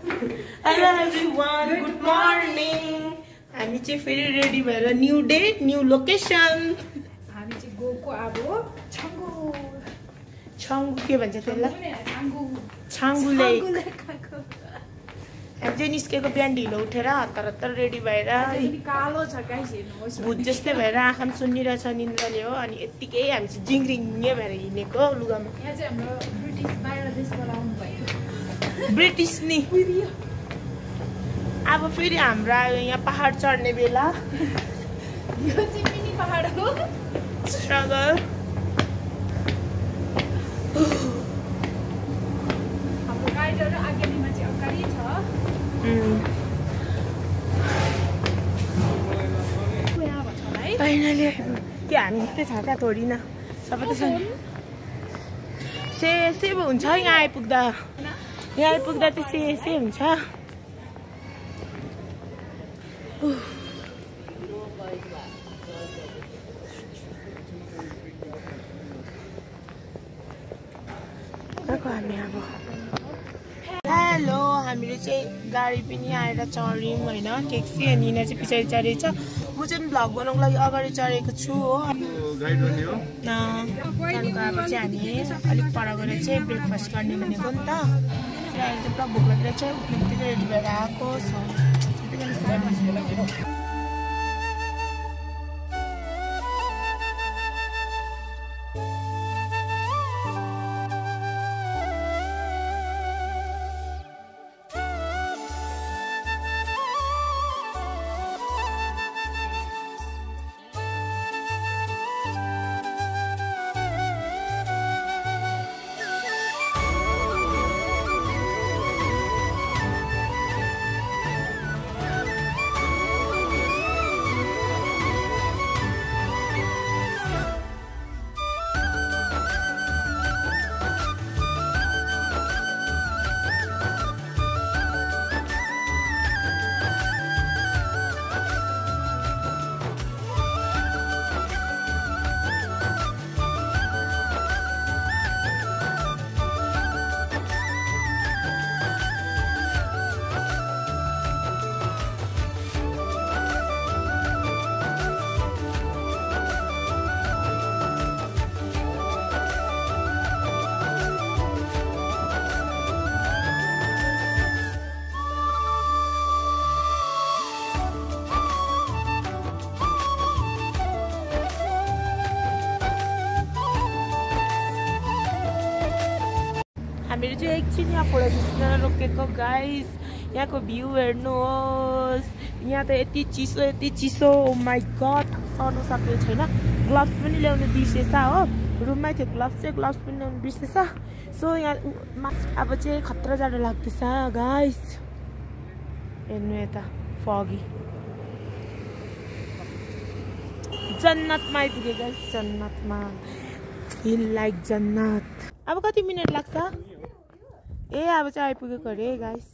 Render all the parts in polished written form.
Hello everyone, good morning. हामी चाहिँ फेरि रेडी भएर न्यू डे न्यू लोकेसन. हामी चाहिँ गएको अब छाङ्गु के भन्छ त्यसलाई? छाङ्गु लेक. हामी चाहिँ निस्केको बिहान ढिलो उठेर हतार रेडी भएर कालो छ गाइस हेर्नुहोस्. भुत जस्तै भएर आँखा पनि सुन्निरहेछ निन्द्राले हो. अनि यत्तिकै हामी चाहिँ जिङरिङ्गे भएर हिँडेको लुगामा. यहाँ चाहिँ हाम्रो ब्रिटिस बाहिर देशबाट आउनु भयो. ब्रिटिस नि. अब फेरि हाम्रो आयो यहाँ पहाड चढ्ने बेला. यो चाहिँ मिनी पहाड हो. स्ट्रगल. हाम्रो गाइडहरू अगाडिमा चाहिँ अगाडि छ. फाइनली के हामी मात्रै छ क्या थोडी न सबै त छ. से हुन्छ यहाँ आइपुग्दा चाहिँ से हुन्छ. हामी अब हेलो हामीले चाहिँ गाडी पनि आएर चढ्यौँ होइन ट्याक्सी. अनि यिनीहरू चाहिँ पछाडि चढेको छ. म चाहिँ भ्लग बनाउनुको लागि अगाडि चढेको छु हो. त्यहाँदेखिको अब चाहिँ हामी अलिक पर गएर चाहिँ ब्रेकफास्ट गर्ने भनेको नि त. अहिले चाहिँ पुरा भोक लागेर चाहिँ उठ्ने बित्तिकै रेडी भएर आएको छ. हामीहरू चाहिँ एकछिन यहाँ फोटो खिच्न रोकेको गाइस. यहाँको भ्यू हेर्नुहोस्. यहाँ त यति चिसो. ओ माई गड सर्नु सकेको छैन. ग्लोभ्स पनि ल्याउनु बिर्सेछ हो. रुममै थियो ग्लोभ्स पनि ल्याउनु बिर्सेछ. सो यहाँ अब चाहिँ खतरा जाडो लाग्दैछ गाइस. हेर्नु यता फगी जन्नतमा आइपुग्यो गाइस. जन्नतमा फिल लाइक जन्नत. अब कति मिनट लाग्छ? अब चाहिँ आइपुगेको अरे गाइस.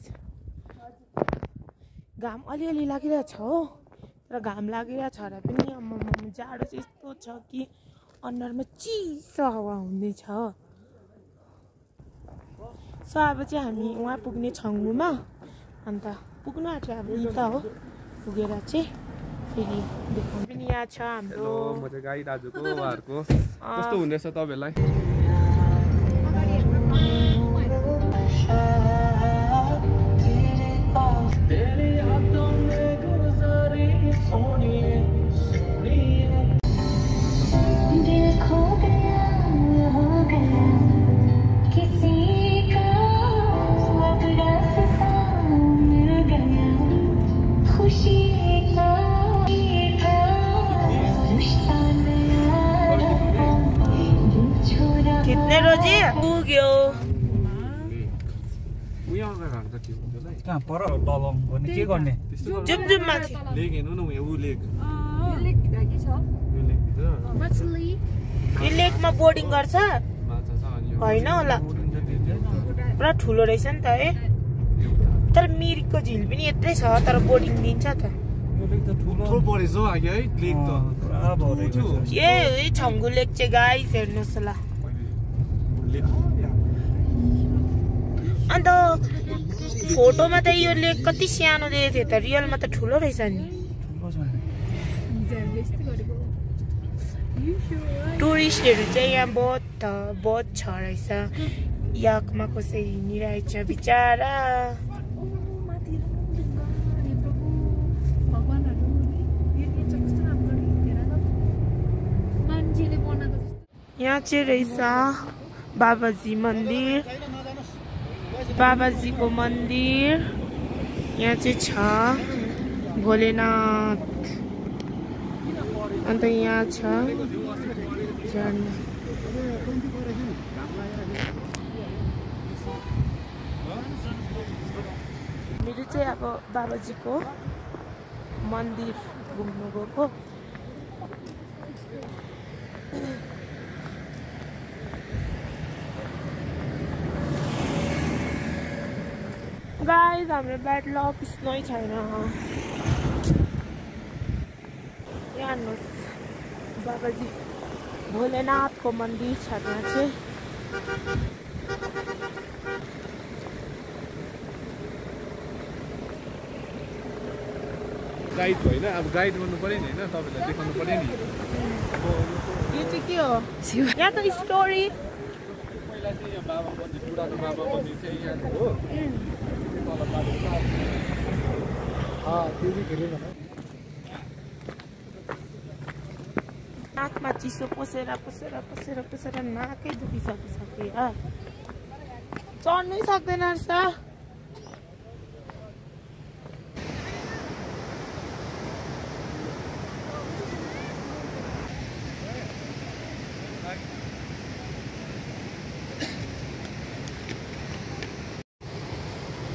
घाम अलिअलि लागिरहेछ हो. तर घाम लागिरहेछ र पनि जाडो चाहिँ यस्तो छ कि अनुहारमा चिसो हावा हुँदैछ. सो अब चाहिँ हामी उहाँ पुग्ने छङ्गुमा. अन्त पुग्नु आँट्यो अब यता हो. पुगेर चाहिँ फेरि देखाउनु पनि यहाँ छ हाम्रो. म चाहिँ गाई दाजुको उहाँहरूको कस्तो हुँदैछ तपाईँहरूलाई? कितने रोजी पुग्यो? कहाँ पर तलम गर्ने के गर्ने? जुम माथि लेक हेर्नु न यहाँ उ लेक. यो लेकमा बोर्डिङ गर्छ होइन होला. पुरा ठुलो रहेछ नि त है. तर मिरिकको झिल पनि यत्रै छ तर बोर्डिङ दिन्छ त. ठुलो परेछ हौ आगे है लेक त. ए छङ्गु लेक चाहिँ गाइस हेर्नुहोस् ल. अन्त फोटोमा त यो लेक कति सानो देखेको थियो त रियलमा त ठुलो रहेछ नि टुरिस्टहरू चाहिँ यहाँ बहुत छ रहेछ याकमा कसै हिँडिरहेछ बिचारा यहाँ चाहिँ रहेछ बाबाजी मन्दिर बाबाजीको मन्दिर यहाँ चाहिँ छ भोलेनाथ अन्त यहाँ छ झरना मेरो चाहिँ अब बाबाजीको मन्दिर घुम्नु गएको गाइस हाम्रो ब्याड लक स्नो छैन यहाँ हेर्नुहोस् बाबाजी भोलेनाथको मन्दिर छ त्यहाँ चाहिँ गाइड होइन अब गाइड गर्नु पर्यो नि होइन तपाईँलाई देखाउनु पर्यो नि यो चाहिँ के हो यहाँको स्टोरी पहिला चाहिँ यहाँ बाबा मन्दिर पुरानो बाबा मन्दिर चाहिँ यहाँ हो नाकमा चिसो पसेर नाकै दुखिसकिसक्यो यार चढ्नै सक्दैन रहेछ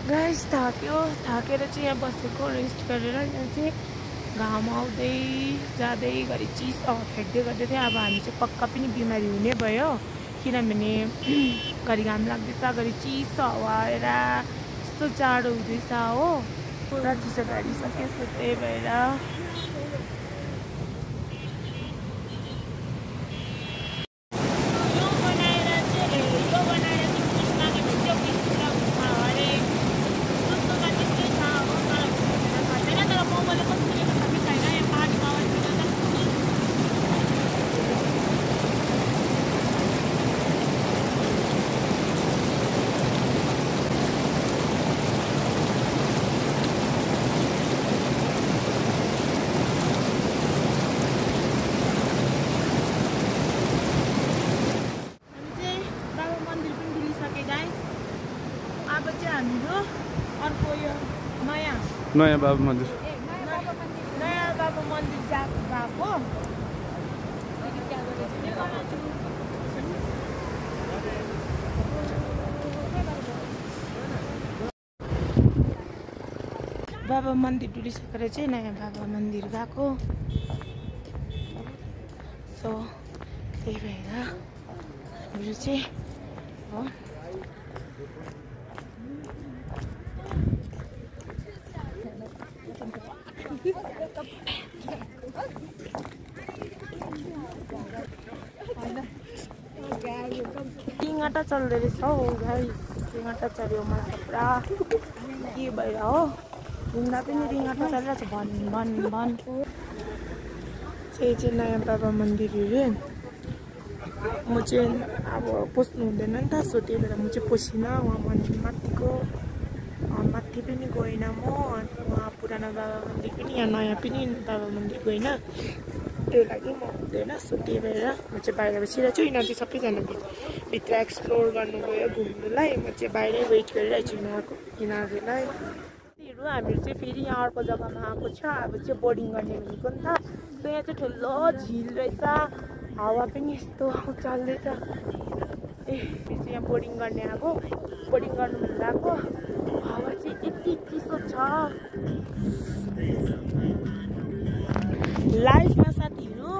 गाइस थाकेर चाहिँ यहाँ बसेको रेस्ट गरेर यहाँ चाहिँ घाम आउँदै जाँदै घरि चिसो फ्याँक्दै गर्दै थियो अब हामी चाहिँ पक्का पनि बिमारी हुने भयो किनभने घरि घाम लाग्दैछ घरि चिसो हावा आएर यस्तो जाडो हुँदैछ हो पुरा चिसो गाडिसक्यो त्यही भएर नयाँ बाबा मन्दिर नयाँ बाबा मन्दिर गएको बाबा मन्दिर डुलिसकेर चाहिँ नयाँ बाबा मन्दिर गएको सो त्यही भएर हाम्रो चाहिँ हो रिङाटा चल्दै रहेछ हौ गाइस रिङाटा चल्यो मलाई त पुरा के भएर हो हिँड्दा पनि रिङाटा चलिरहेको छ भन चाहिँ नयाँ बाबा मन्दिर अरे म चाहिँ अब पस्नु हुँदैन नि त सो त्यही भएर म चाहिँ पसिनँ उहाँ मन्दिर माथि पनि गएन म उहाँ पुरानो बाबा मन्दिर पनि यहाँ नयाँ पनि बाबा मन्दिर गएन त्यही लागि म हुँदैन सो त्यही भएर म चाहिँ बाहिर बसिरहेको छु यिनीहरू चाहिँ सबैजना भित्र एक्सप्लोर गर्नु गयो घुम्नुलाई म चाहिँ बाहिरै वेट गरिरहेको छु यिनीहरूलाई हामीहरू चाहिँ फेरि यहाँ अर्को जग्गामा आएको छ अब चाहिँ बोर्डिङ गर्ने भनेको नि त सो यहाँ चाहिँ ठुलो झिल रहेछ हावा पनि यस्तो चल्दैछ ए चाहिँ यहाँ बोर्डिङ गर्ने आएको बोर्डिङ गर्नु भन्दा आएको हावा चाहिँ यति चिसो छ लाइफमा साथीहरू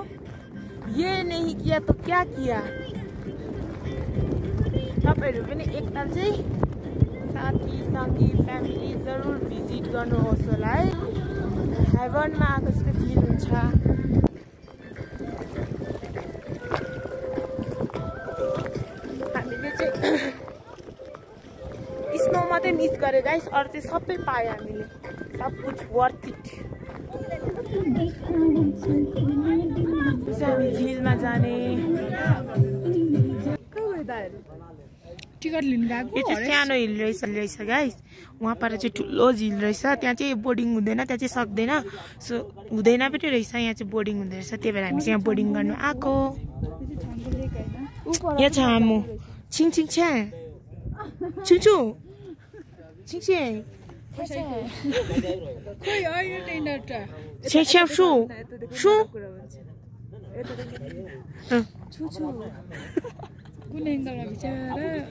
ये नहीं किया तो क्या किया तपाईँहरू पनि एकताल चाहिँ साथी सङ्गी फ्यामिली जरुर भिजिट गर्नुहोस् होला है हेभनमा आएको जस्तो फिल हुन्छ हामीले चाहिँ स्नो मात्रै मिस गरेर गरे गाइस अरु चाहिँ सबै पाए हामीले सब कुछ वर्थ इट हामी झिलमा जाने टिकट लिन गएको यो चाहिँ सानो हिल रहेछ गाइस वहाँ पर चाहिँ ठुलो झिल रहेछ त्यहाँ चाहिँ बोर्डिङ हुँदैन त्यहाँ चाहिँ सक्दैन सो हुँदैन पनि रहेछ यहाँ चाहिँ बोर्डिङ हुँदो रहेछ त्यही भएर हामी चाहिँ यहाँ बोर्डिङ गर्नु आएको यहाँ छ हाम्रो छिङ छिङ छ्या छु छु छिङ छिङ खोइ अहिले टेन्डरटा छे छे सु सु कुन एंगलमा बिचारा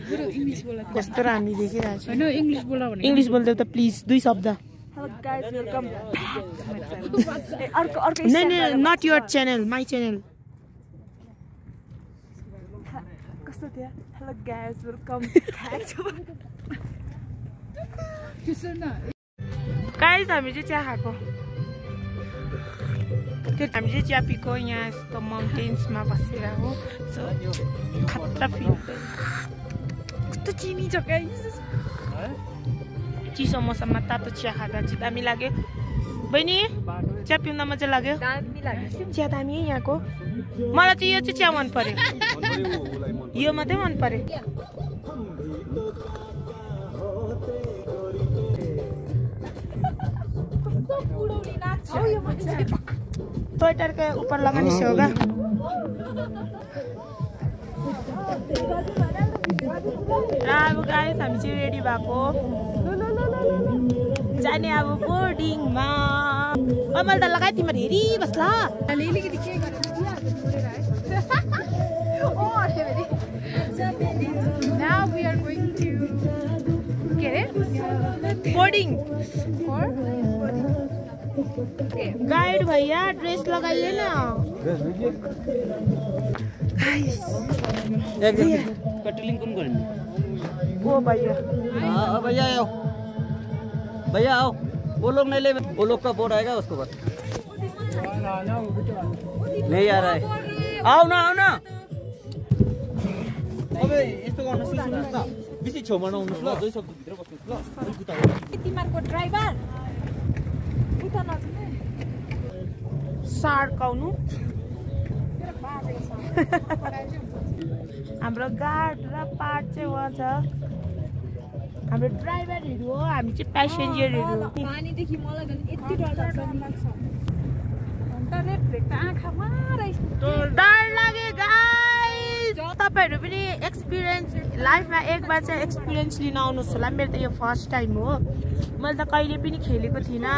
बरु इंग्लिश बोला कस्तो राम्रो देखिरहेको छ हैन इंग्लिश बोला भने इंग्लिश बोल्दै त प्लिज दुई शब्द हेलो गाइस वेलकम अर्को नहीं नहीं not your channel my channel कस्तो थियो हेलो गाइस वेलकम गाइस हामी चाहिँ चिया खाएको हामी चाहिँ चिया पिको यहाँ यस्तो माउन्टेन्समा बसेर हो सो खतरा फिल कस्तो चिनी छ गाइस चिसो मौसममा तातो चिया खाँदा चाहिँ दामी लाग्यो बहिनी चिया पिउन मजा लाग्यो दामी लाग्यो चिया दामी यहाँको मलाई चाहिँ यो चाहिँ चिया मन पर्यो यो मात्रै मन पर्यो स्वेटर के ऊपर लगाने से होगा अब गाइस हामी चाहिँ रेडी भएको जाने अब बोर्डिङमा मैले त लगाइ तिमीहरू हेरी बस्ला अलिकति के Now we are going to get it boarding for guide भैया ड्रेस लगाइए ना कटलिंग कौन करेंगे? ओ भैया हाँ भैया आओ, भैया आओ, वो लोग नहीं ले, वो लोग का बोर्ड आएगा उसको बस नहीं आ रहा है, आओ ना अबे यस्तो गर्नु सुन्नुस् न बेसी छेउमा नहुनुस् ल दुई शब्द भित्र बस्नुस् ल तिमीहरुको ड्राइभर उता नजाने सार्क आउनु हाम्रो गार्ड र पार्ट चाहिँ वहाँ छ हाम्रो ड्राइभरहरू हो हामी चाहिँ प्यासेन्जरहरू पानीदेखि मलाई झन् यति डर लाग्छ घन्टा रेड ब्रेक त आँखामा रहेछ डर लाग्यो गाइस तपाईहरु पनि एक्सपिरियन्स लाइफमा एकबार चाहिँ एक्सपिरियन्स लिन आउनुहोस् होला मेरो त यो फर्स्ट टाइम हो मैले त कहिले पनि खेलेको थिइनँ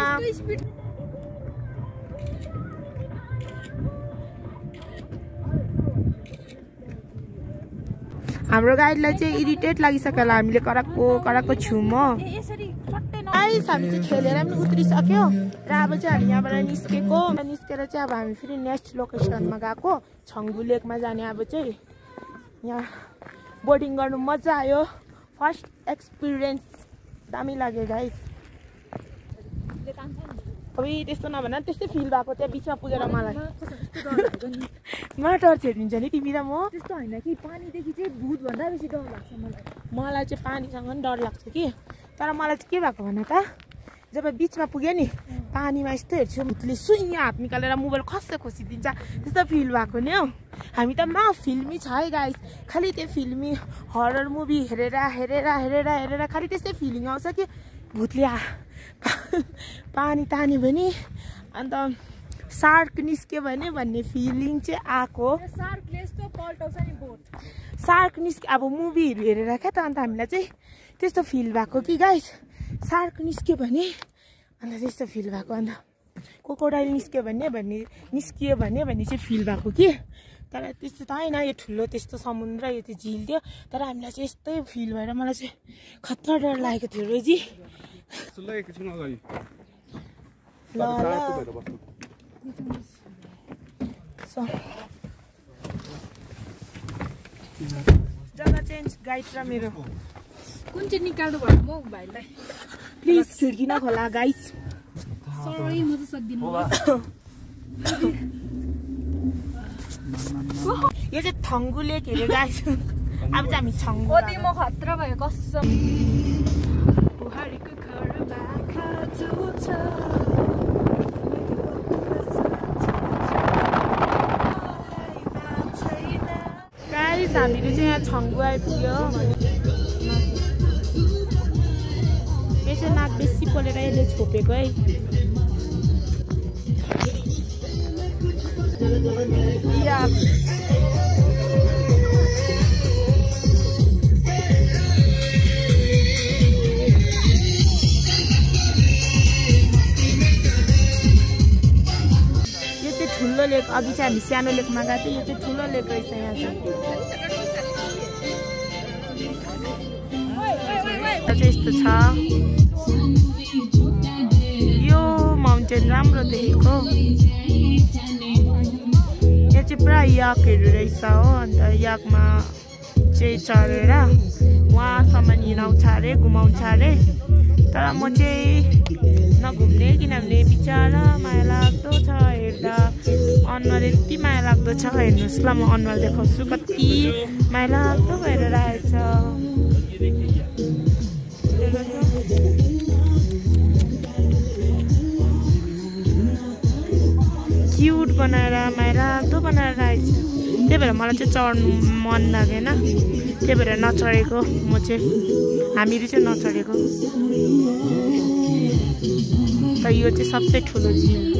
हाम्रो गाइडलाई चाहिँ इरिटेट लागिसक्यो होला हामीले कराएको छौँ म गाइस हामी चाहिँ खेलेर पनि उत्रिसक्यो र अब चाहिँ हामी यहाँबाट निस्केर चाहिँ अब हामी फेरि नेक्स्ट लोकेसनमा गएको छङ्गु लेकमा जाने अब चाहिँ यहाँ बोर्डिङ गर्नु मजा आयो फर्स्ट एक्सपिरियन्स दामी लाग्यो गाइस अब त्यस्तो नभन त्यस्तै फिल भएको त्यहाँ बिचमा पुगेर मलाई मलाई डर छेडिन्छ नि तिमी र म त्यस्तो हैन कि पानीदेखि चाहिँ भूत भन्दा बेसी डर लाग्छ मलाई चाहिँ पानीसँग पनि डर लाग्छ कि तर मलाई चाहिँ के भएको भन त जब बिचमा पुग्यो नि पानीमा यस्तो हेर्छु भूतले सुइँ हात निकालेर मोबाइल खस्छ खोसिदिन्छ त्यस्तो फिल भएको नि हौ हामी त फिल्मी छ है गाइस खालि त्यो फिल्मी हरर मुभी हेरेर खालि त्यस्तै फिलिङ आउँछ कि भूतले पानी तान्यो भने अन्त सार्क निस्क्यो भने भन्ने फिलिङ चाहिँ आएको सार्क निस्क्यो अब मुभीहरू हेरेर क्या त अन्त हामीलाई चाहिँ त्यस्तो फिल भएको कि गाइस सार्क निस्क्यो भने अन्त त्यस्तो फिल भएको अन्त क्रोकोडाइल निस्क्यो भने चाहिँ फिल भएको कि तर त्यस्तो त होइन यो ठुलो त्यस्तो समुद्र यो त्यो झिल थियो तर हामीलाई चाहिँ यस्तै फिल भएर मलाई चाहिँ खतरा डर लागेको थियो रोजी जग्गा चेन्ज गाइड र मेरो कुन चाहिँ निकाल्नु भयो म भाइलाई प्लिज खिड्की नखोला गाइस सरी म चाहिँ सक्दिनँ यो चाहिँ छङ्गु लेक हेरे गाइस अब चाहिँ हामी छङ्गु म खतरा भयो कसम बुहारी गाइस हामीले चाहिँ यहाँ छङ्गु आइपुग्यो यसो नाक बेसी पोलेर यसले छोपेको है ठुलो लेक अघि चाहिँ हामी सानो लेकमा गएको थियो यो चाहिँ ठुलो लेक रहेछ यहाँ चाहिँ यस्तो छ यो माउन्टेन राम्रो देखेको यहाँ चाहिँ पुरा याकहरू रहेछ हो अन्त याकमा चाहिँ चढेर वहाँसम्म हिँडाउँछ अरे घुमाउँछ अरे तर म चाहिँ नघुम्ने किनभने बिचरा माया लाग्दो छ हेर्दा अनुहार यति माया लाग्दो छ हेर्नुहोस् ल म अनुहार देखाउँछु कति माया लाग्दो भएर रहेछ क्युट बनाएर माया लाग्दो बनाएर रहेछ त्यही भएर मलाई चाहिँ चढ्नु मन लागेन त्यही भएर नचढेको म चाहिँ हामीहरू चाहिँ नचढेको तर यो चाहिँ सबसे ठुलो झिल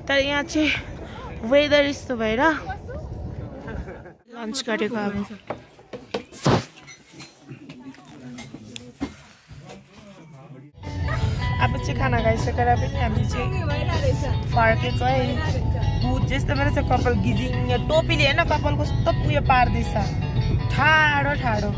तर यहाँ चाहिँ वेदर यस्तो भएर लन्च गरेको अब चाहिँ खाना खाइसकेर पनि हामी चाहिँ फर्केको है भूत जस्तो रहेछ कपाल गिजिङ टोपीले होइन कपाल कस्तो उयो पार्दैछ ठाडो ठाडो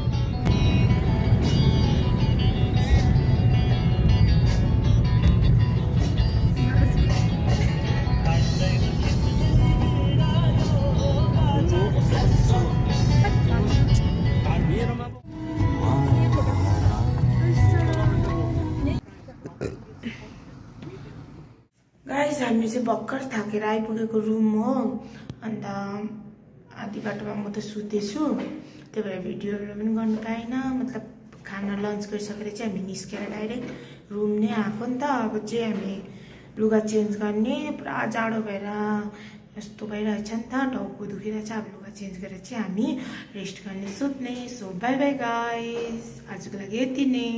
हामी चाहिँ भर्खर थाकेर आइपुगेको रुम हो अन्त आधी बाटोमा म त सुतेछु त्यही भएर भिडियोहरू पनि गर्नु पाइनँ मतलब खाना लन्च गरिसकेर चाहिँ हामी निस्केर डाइरेक्ट रुम नै आएको नि त अब चाहिँ हामी लुगा चेन्ज गर्ने पुरा जाडो भएर यस्तो भइरहेछ नि त टाउको दुखिरहेछ अब लुगा चेन्ज गरेर चाहिँ हामी रेस्ट गर्ने सुत्ने सो बाई बाई गाइस आजको लागि यति नै